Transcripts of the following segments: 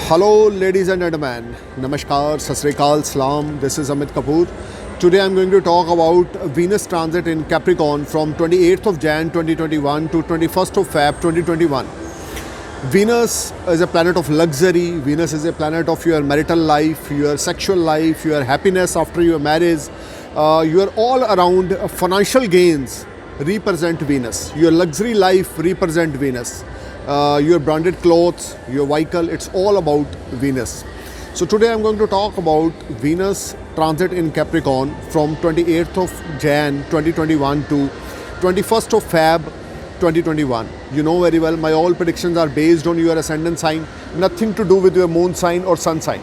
Hello, ladies and gentlemen. Namaskar, Sat Sri Akal, Salam. This is Amit Kapoor. Today I'm going to talk about Venus transit in Capricorn from 28th of Jan 2021 to 21st of Feb 2021. Venus is a planet of luxury. Venus is a planet of your marital life, your sexual life, your happiness after your marriage. Your all around financial gains represent Venus. Your luxury life represent Venus. Your branded clothes, your vehicle, it's all about Venus. So today I'm going to talk about Venus transit in Capricorn from 28th of Jan 2021 to 21st of Feb 2021. You know very well, my all predictions are based on your ascendant sign, nothing to do with your moon sign or sun sign.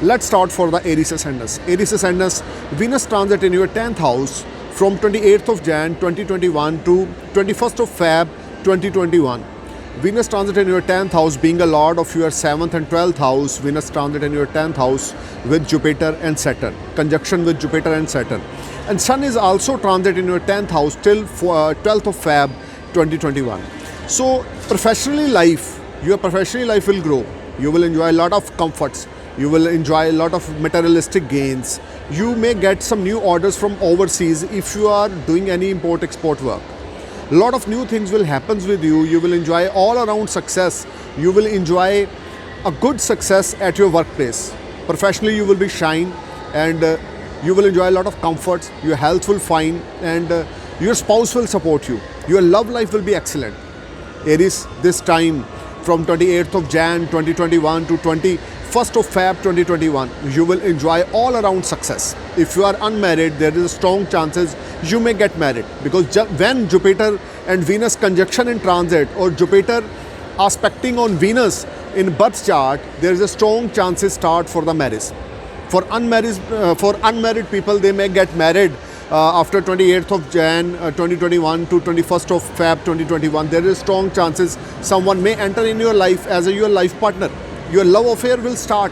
Let's start for the Aries ascendants. Aries ascendants, Venus transit in your 10th house from 28th of Jan 2021 to 21st of Feb 2021. Venus transit in your 10th house being a lord of your 7th and 12th house. Venus transit in your 10th house with Jupiter and Saturn, conjunction with Jupiter and Saturn. And Sun is also transit in your 10th house till 12th of Feb 2021. So professionally life, your professional life will grow. You will enjoy a lot of comforts. You will enjoy a lot of materialistic gains. You may get some new orders from overseas if you are doing any import-export work. A lot of new things will happen with you. You will enjoy all around success. You will enjoy a good success at your workplace. Professionally, you will be shine and you will enjoy a lot of comforts. Your health will fine and your spouse will support you. Your love life will be excellent. Aries, this time from 28th of Jan 2021 to 21st of Feb 2021, you will enjoy all around success. If you are unmarried, there is a strong chances you may get married, because when Jupiter and Venus conjunction in transit or Jupiter aspecting on Venus in birth chart, there is a strong chances start for the marriage. For unmarried people, they may get married after 28th of Jan 2021 to 21st of Feb 2021. There is strong chances someone may enter in your life as your life partner. Your love affair will start.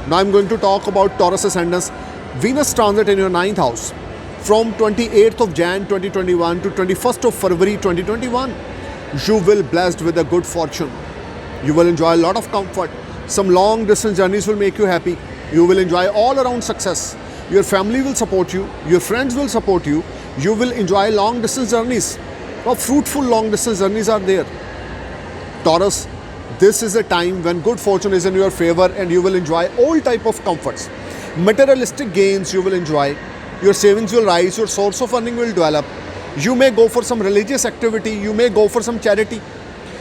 Now I'm going to talk about Taurus ascendants. Venus transit in your 9th house from 28th of Jan 2021 to 21st of February 2021. You will be blessed with a good fortune. You will enjoy a lot of comfort. Some long distance journeys will make you happy. You will enjoy all around success. Your family will support you. Your friends will support you. You will enjoy long distance journeys. Now, fruitful long distance journeys are there. Taurus, this is a time when good fortune is in your favor and you will enjoy all type of comforts. Materialistic gains you will enjoy. Your savings will rise. Your source of earning will develop. You may go for some religious activity. You may go for some charity.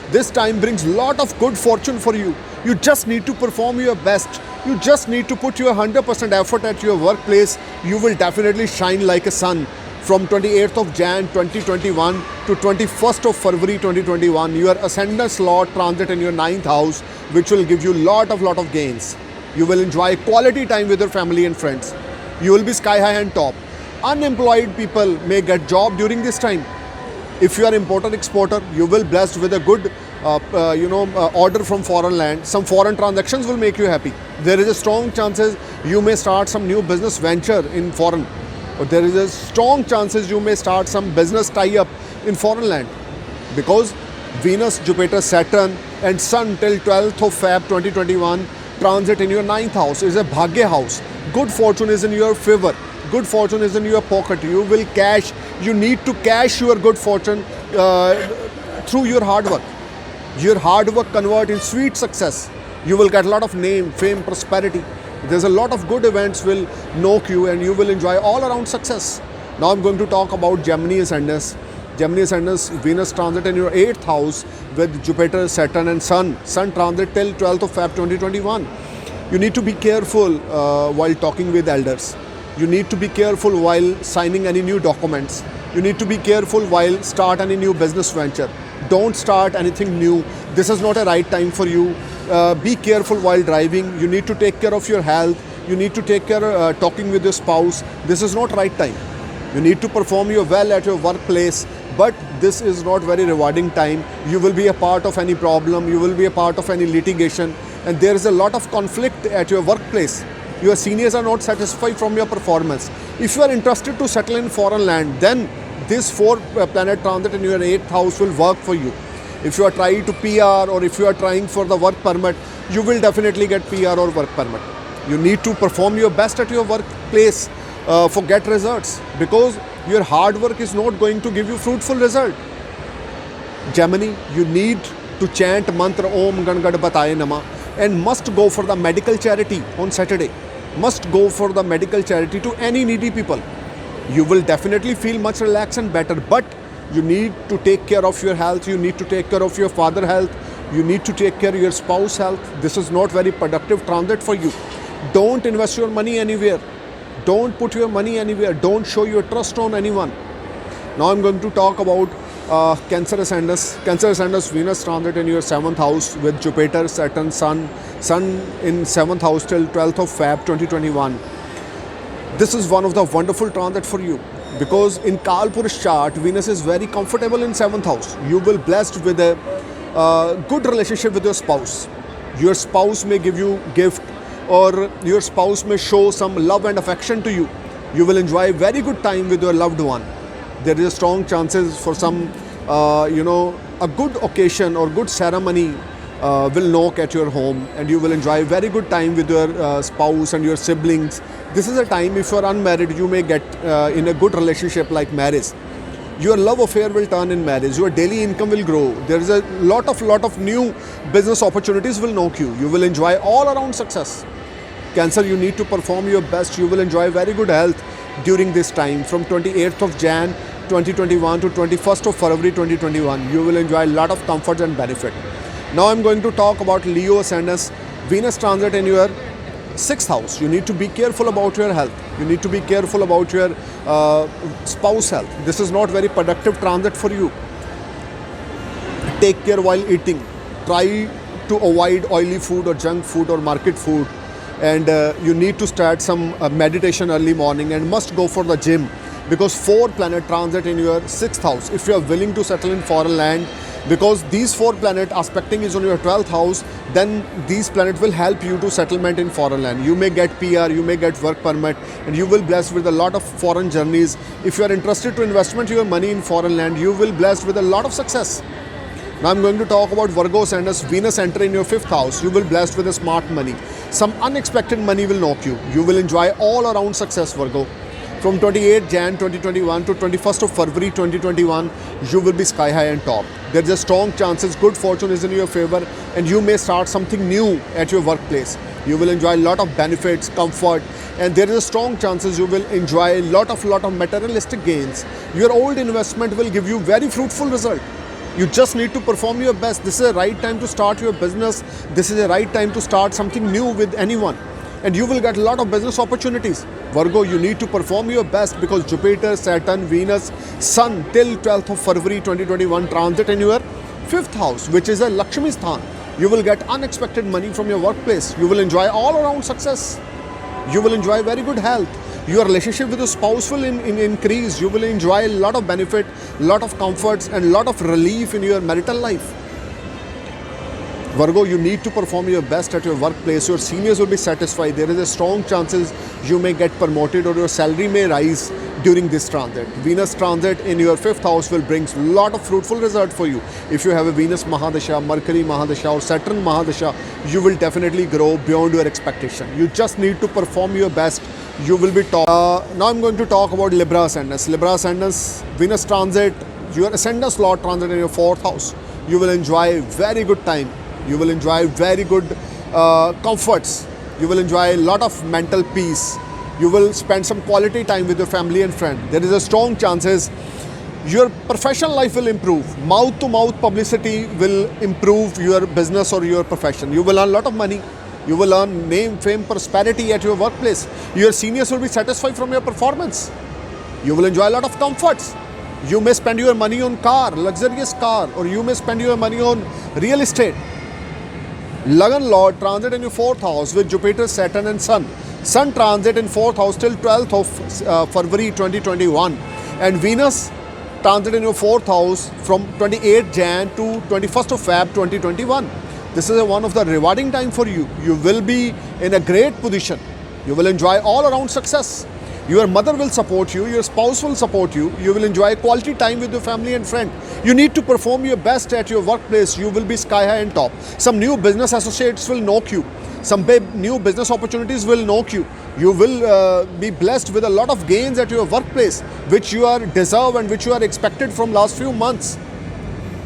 This time brings lot of good fortune for you. You just need to perform your best. You just need to put your 100% effort at your workplace. You will definitely shine like a sun. From 28th of Jan 2021 to 21st of February 2021, your ascendant Lord transit in your 9th house, which will give you lot of gains. You will enjoy quality time with your family and friends. You will be sky high and top. Unemployed people may get job during this time. If you are importer exporter, you will be blessed with a good order from foreign land. Some foreign transactions will make you happy. There is a strong chances you may start some new business venture in foreign. Or there is a strong chances you may start some business tie-up in foreign land, because Venus, Jupiter, Saturn and Sun till 12th of Feb 2021 transit in your 9th house is a Bhagya house. Good fortune is in your favor. Good fortune is in your pocket. You will cash. You need to cash your good fortune through your hard work. Your hard work convert in sweet success. You will get a lot of name, fame, prosperity. There's a lot of good events will knock you and you will enjoy all around success. Now I'm going to talk about Gemini ascendants. Gemini ascendants, Venus transit in your 8th house with Jupiter, Saturn and Sun. Sun transit till 12th of Feb 2021. You need to be careful while talking with elders. You need to be careful while signing any new documents. You need to be careful while start any new business venture. Don't start anything new. This is not a right time for you. Be careful while driving. You need to take care of your health. You need to take care talking with your spouse. This is not right time. You need to perform your well at your workplace, but this is not very rewarding time. You will be a part of any problem. You will be a part of any litigation, and there is a lot of conflict at your workplace. Your seniors are not satisfied from your performance. If you are interested to settle in foreign land, then this 4 planet transit in your 8th house will work for you. If you are trying to PR or if you are trying for the work permit, you will definitely get PR or work permit. You need to perform your best at your workplace for get results, because your hard work is not going to give you fruitful result. Gemini, you need to chant mantra Om Gangat Bataye Nama and must go for the medical charity on Saturday. Must go for the medical charity to any needy people. You will definitely feel much relaxed and better, but you need to take care of your health. You need to take care of your father health. You need to take care of your spouse health. This is not very productive transit for you. Don't invest your money anywhere. Don't put your money anywhere. Don't show your trust on anyone. Now I'm going to talk about Cancer Ascendant. Cancer Ascendant, Venus transit in your 7th house with Jupiter, Saturn, Sun in 7th house till 12th of Feb 2021. This is one of the wonderful transit for you, because in Kalpurish chart, Venus is very comfortable in 7th house. You will blessed with a good relationship with your spouse. Your spouse may give you gift, or your spouse may show some love and affection to you. You will enjoy very good time with your loved one. There is a strong chances for some, a good occasion or good ceremony will knock at your home, and you will enjoy very good time with your spouse and your siblings. This is a time, if you are unmarried, you may get in a good relationship like marriage. Your love affair will turn in marriage. Your daily income will grow. There is a lot of new business opportunities will knock you. You will enjoy all around success. Cancer, you need to perform your best. You will enjoy very good health during this time from 28th of Jan 2021 to 21st of February 2021. You will enjoy a lot of comfort and benefit. Now I'm going to talk about Leo Ascendant. Venus transit in your 6th house. You need to be careful about your health. You need to be careful about your spouse health. This is not very productive transit for you. Take care while eating. Try to avoid oily food or junk food or market food. And you need to start some meditation early morning, and must go for the gym, because 4 planet transit in your 6th house. If you are willing to settle in foreign land, because these 4 planet aspecting is on your 12th house, then these planets will help you to settlement in foreign land. You may get PR, you may get work permit, and you will blessed with a lot of foreign journeys. If you are interested to investment your money in foreign land, you will blessed with a lot of success. Now I'm going to talk about Virgo Ascendant. Venus enter in your 5th house. You will blessed with a smart money. Some unexpected money will knock you. You will enjoy all around success, Virgo. From 28 Jan 2021 to 21st of February 2021, you will be sky high and top. There is a strong chances good fortune is in your favor, and you may start something new at your workplace. You will enjoy a lot of benefits, comfort, and there is a strong chances you will enjoy a lot of materialistic gains. Your old investment will give you very fruitful result. You just need to perform your best. This is the right time to start your business. This is the right time to start something new with anyone. And you will get a lot of business opportunities. Virgo, you need to perform your best, because Jupiter, Saturn, Venus, Sun till 12th of February 2021 transit in your 5th house, which is a Lakshmi Sthan. You will get unexpected money from your workplace. You will enjoy all around success. You will enjoy very good health. Your relationship with your spouse will increase. You will enjoy a lot of benefit, lot of comforts, and lot of relief in your marital life. Virgo, you need to perform your best at your workplace. Your seniors will be satisfied. There is a strong chances you may get promoted, or your salary may rise during this transit. Venus transit in your 5th house will bring a lot of fruitful result for you. If you have a Venus Mahadasha, Mercury Mahadasha, or Saturn Mahadasha, you will definitely grow beyond your expectation. You just need to perform your best. You will be top. Now I'm going to talk about Libra Ascendant. Libra Ascendant, Venus transit, your Ascendant slot transit in your 4th house. You will enjoy very good time. You will enjoy very good comforts. You will enjoy a lot of mental peace. You will spend some quality time with your family and friend. There is a strong chances your professional life will improve. Mouth to mouth publicity will improve your business or your profession. You will earn a lot of money. You will earn name, fame, prosperity at your workplace. Your seniors will be satisfied from your performance. You will enjoy a lot of comforts. You may spend your money on car, luxurious car, or you may spend your money on real estate. Lagan Lord transit in your 4th house with Jupiter, Saturn and Sun. Sun transit in 4th house till 12th of February 2021. And Venus transit in your 4th house from 28 Jan to 21st of Feb 2021. This is one of the rewarding time for you. You will be in a great position. You will enjoy all around success. Your mother will support you, your spouse will support you, you will enjoy quality time with your family and friend. You need to perform your best at your workplace, you will be sky high and top. Some new business associates will knock you. Some new business opportunities will knock you. You will be blessed with a lot of gains at your workplace, which you are deserve and which you are expected from last few months.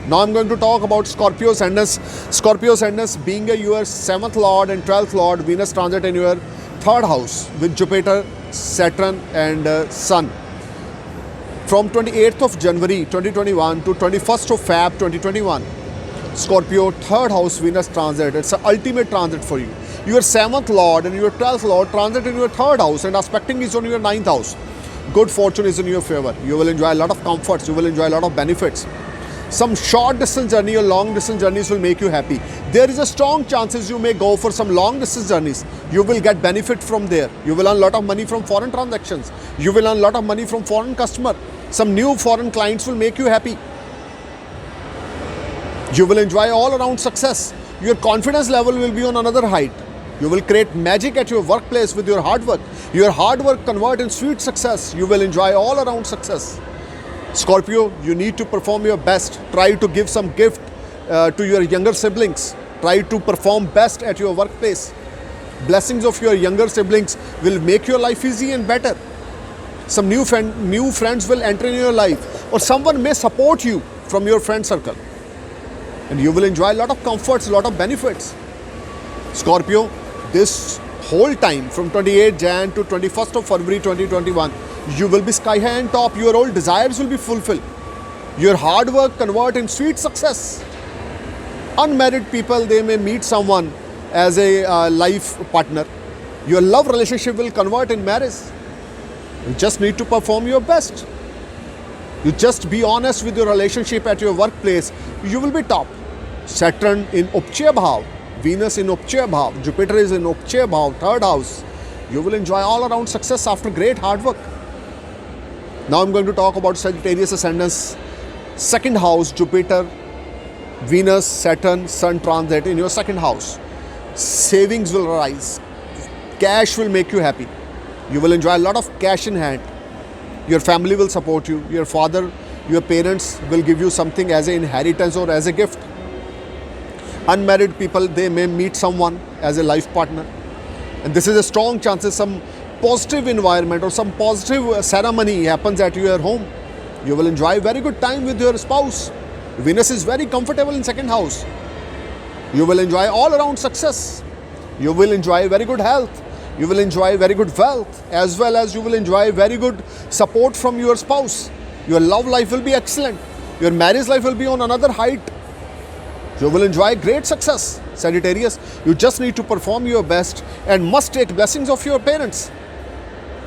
Now I'm going to talk about Scorpio Ascendants. Scorpio Ascendants being your 7th Lord and 12th Lord, Venus transit in your 3rd house with Jupiter, Saturn and Sun. From 28th of January 2021 to 21st of Feb 2021. Scorpio 3rd house Venus transit. It's an ultimate transit for you. Your 7th Lord and your 12th Lord transit in your 3rd house and aspecting is on your 9th house. Good fortune is in your favor. You will enjoy a lot of comforts. You will enjoy a lot of benefits. Some short distance journey or long distance journeys will make you happy. There is a strong chances you may go for some long distance journeys. You will get benefit from there. You will earn a lot of money from foreign transactions. You will earn a lot of money from foreign customer. Some new foreign clients will make you happy. You will enjoy all around success. Your confidence level will be on another height. You will create magic at your workplace with your hard work. Your hard work convert in sweet success. You will enjoy all around success. Scorpio, you need to perform your best. Try to give some gift to your younger siblings. Try to perform best at your workplace. Blessings of your younger siblings will make your life easy and better. Some new friends will enter in your life, or someone may support you from your friend circle. And you will enjoy a lot of comforts, a lot of benefits. Scorpio, this whole time from 28 Jan to 21st of February 2021, you will be sky high and top. Your all desires will be fulfilled. Your hard work convert in sweet success. Unmarried people, they may meet someone as a life partner. Your love relationship will convert in marriage. You just need to perform your best. You just be honest with your relationship at your workplace. You will be top. Saturn in Upchaya Bhav, Venus in Upchaya Bhav, Jupiter is in Upchaya Bhav, 3rd house. You will enjoy all around success after great hard work. Now I'm going to talk about Sagittarius Ascendants. 2nd house, Jupiter, Venus, Saturn, Sun transit in your 2nd house. Savings will rise. Cash will make you happy. You will enjoy a lot of cash in hand. Your family will support you. Your father, your parents will give you something as an inheritance or as a gift. Unmarried people, they may meet someone as a life partner. And this is a strong chances some positive environment or some positive ceremony happens at your home. You will enjoy very good time with your spouse. Venus is very comfortable in 2nd house. You will enjoy all around success. You will enjoy very good health. You will enjoy very good wealth, as well as you will enjoy very good support from your spouse. Your love life will be excellent. Your marriage life will be on another height. You will enjoy great success. Sagittarius, you just need to perform your best and must take blessings of your parents.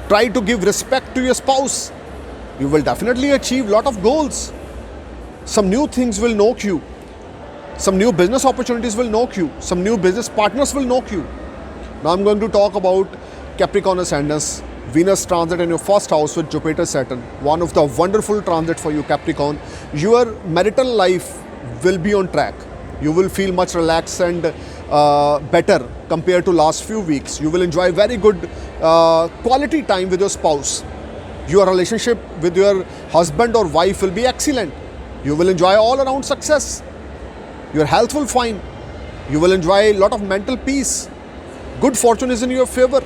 Try to give respect to your spouse. You will definitely achieve lot of goals. Some new things will knock you. Some new business opportunities will knock you. Some new business partners will knock you. Now I'm going to talk about Capricorn Ascendants. Venus transit in your 1st house with Jupiter, Saturn. One of the wonderful transit for you, Capricorn. Your marital life will be on track. You will feel much relaxed and better compared to last few weeks. You will enjoy very good quality time with your spouse. Your relationship with your husband or wife will be excellent. You will enjoy all around success. Your health will fine. You will enjoy a lot of mental peace. Good fortune is in your favor.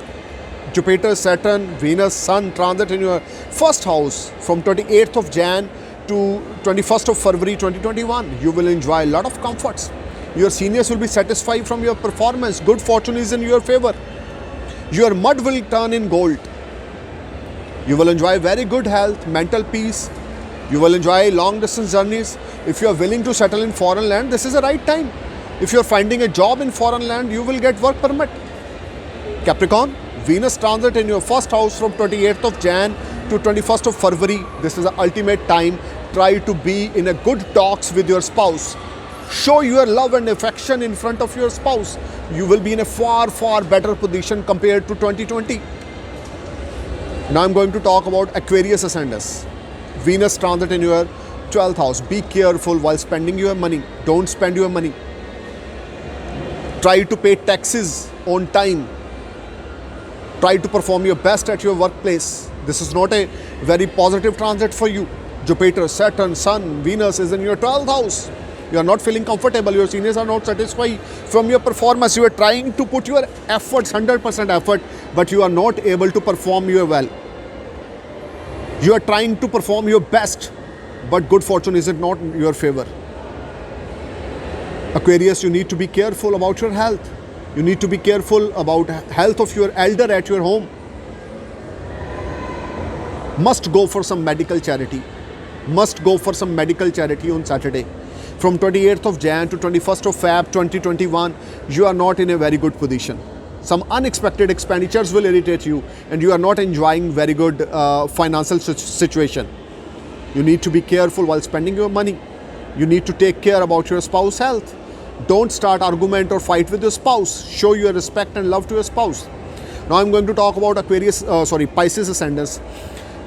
Jupiter, Saturn, Venus, Sun transit in your 1st house from 28th of Jan to 21st of February 2021. You will enjoy a lot of comforts. Your seniors will be satisfied from your performance. Good fortune is in your favor. Your mud will turn in gold. You will enjoy very good health, mental peace. You will enjoy long distance journeys. If you are willing to settle in foreign land, this is the right time. If you are finding a job in foreign land, you will get work permit. Capricorn, Venus transit in your 1st house from 28th of Jan to 21st of February. This is the ultimate time. Try to be in a good talks with your spouse. Show your love and affection in front of your spouse. You will be in a far, far better position compared to 2020. Now I'm going to talk about Aquarius Ascendants. Venus transit in your 12th house. Be careful while spending your money. Don't spend your money. Try to pay taxes on time. Try to perform your best at your workplace. This is not a very positive transit for you. Jupiter, Saturn, Sun, Venus is in your 12th house. You are not feeling comfortable. Your seniors are not satisfied from your performance. You are trying to put your efforts, 100% effort, but you are not able to perform your well. You are trying to perform your best, but good fortune is not in your favor. Aquarius, you need to be careful about your health. You need to be careful about health of your elder at your home. Must go for some medical charity. Must go for some medical charity on Saturday. From 28th of Jan to 21st of Feb 2021, you are not in a very good position. Some unexpected expenditures will irritate you and you are not enjoying very good financial situation. You need to be careful while spending your money. You need to take care about your spouse's health. Don't start argument or fight with your spouse. Show your respect and love to your spouse. Now I'm going to talk about Pisces ascendants.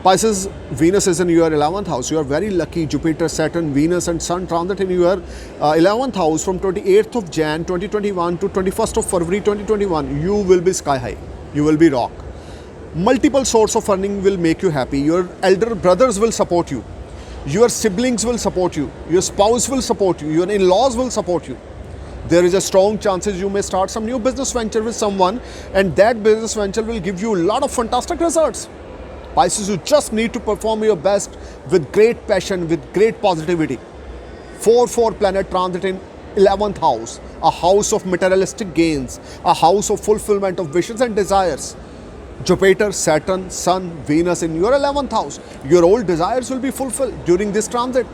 Pisces, Venus is in your 11th house. You are very lucky. Jupiter, Saturn, Venus and Sun transit in your 11th house from 28th of Jan 2021 to 21st of February 2021. You will be sky high. You will be rock. Multiple sources of earning will make you happy. Your elder brothers will support you. Your siblings will support you. Your spouse will support you. Your in-laws will support you. There is a strong chances you may start some new business venture with someone and that business venture will give you a lot of fantastic results. Pisces, you just need to perform your best with great passion, with great positivity. 4 planet transit in 11th house, a house of materialistic gains, a house of fulfillment of wishes and desires. Jupiter, Saturn, Sun, Venus in your 11th house. Your old desires will be fulfilled during this transit.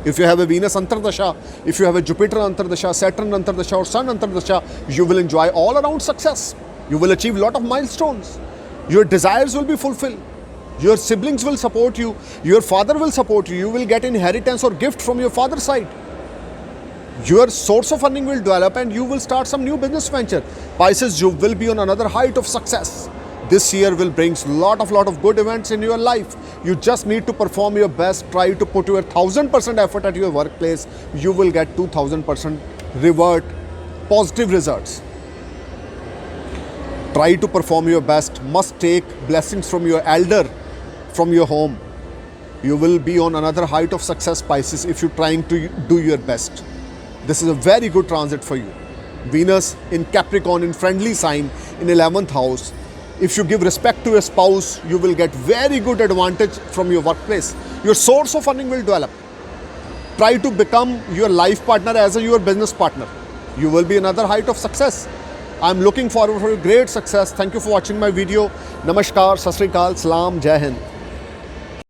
If you have a Venus Antardasha, if you have a Jupiter Antardasha, Saturn Antardasha or Sun Antardasha, you will enjoy all around success. You will achieve a lot of milestones. Your desires will be fulfilled. Your siblings will support you. Your father will support you. You will get inheritance or gift from your father's side. Your source of earning will develop and you will start some new business venture. Pisces, you will be on another height of success. This year will bring lot of good events in your life. You just need to perform your best. Try to put your 1000% effort at your workplace. You will get 2000% reward, positive results. Try to perform your best. Must take blessings from your elder, from your home. You will be on another height of success, Pisces, if you're trying to do your best. This is a very good transit for you. Venus in Capricorn in friendly sign in 11th house. If you give respect to your spouse, you will get very good advantage from your workplace. Your source of earning will develop. Try to become your life partner as your business partner. You will be another height of success. I'm looking forward for a great success. Thank you for watching my video. Namaskar, Sat Sri Akal, Salam, Jai Hind.